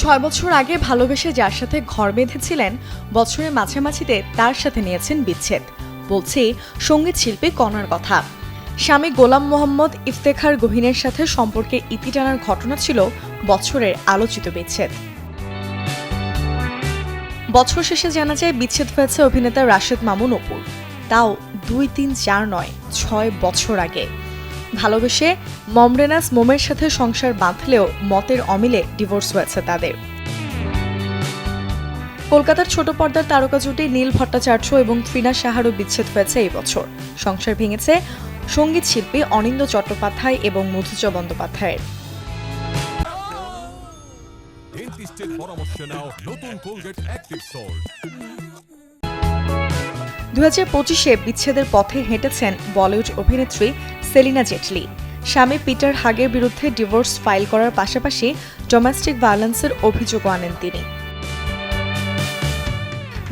6 বছর আগে ভালোবেসে যার সাথে ঘর বেঁধেছিলেন, বছরের মাঝামাঝিতে তার সাথে নিয়েছেন বিচ্ছেদ। বলছি সঙ্গীত শিল্পী কণার কথা। স্বামী গোলাম মোহাম্মদ ইফতেখার গহীনের সাথে সম্পর্কে ইতি টানার ঘটনা ছিল বছরের আলোচিত বিচ্ছেদ। বছর শেষে জানা যায় বিচ্ছেদ হয়েছে অভিনেতা রাশেদ মামুন অপুর। তাও 2, 3, 4 নয়, 6 বছর আগে। ভালোবেসে মমরেনাস মোমের সাথে সংসার বাঁধলেও মতের অমিলে ডিভোর্স হয়েছে তাদের। কলকাতার ছোট পর্দার তারকা জুটি নীল ভট্টাচার্য এবং তৃণা সাহারও বিচ্ছেদ হয়েছে এই বছর। সংসার ভেঙেছে সঙ্গীত শিল্পী অনিন্দ্য চট্টোপাধ্যায় এবং মধুজ বন্দ্যোপাধ্যায়ের। 2025-এ বিচ্ছেদের পথে হেঁটেছেন বলিউড অভিনেত্রী সেলিনা জেটলি। স্বামী পিটার হাগের বিরুদ্ধে ডিভোর্স ফাইল করার পাশাপাশি ডোমেস্টিক ভায়োলেন্সের অভিযোগও আনেন তিনি।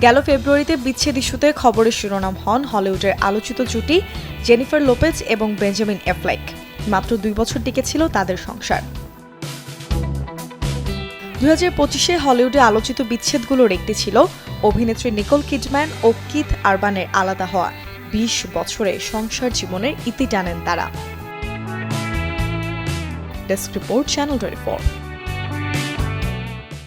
গেল ফেব্রুয়ারিতে বিচ্ছেদ ইস্যুতে খবরের শিরোনাম হন হলিউডের আলোচিত জুটি জেনিফার লোপেজ এবং বেঞ্জামিন অ্যাফ্লেক। মাত্র 2 বছর টিকেছিল তাদের সংসার। 2025-এ হলিউডে আলোচিত বিচ্ছেদগুলোর একটি ছিল অভিনেত্রী নিকোল কিডম্যান ও কিথ আরবানের আলাদা হওয়া। 20 বছরে সংসার জীবনের ইতি টানেন তারা। Desk report, channel 24।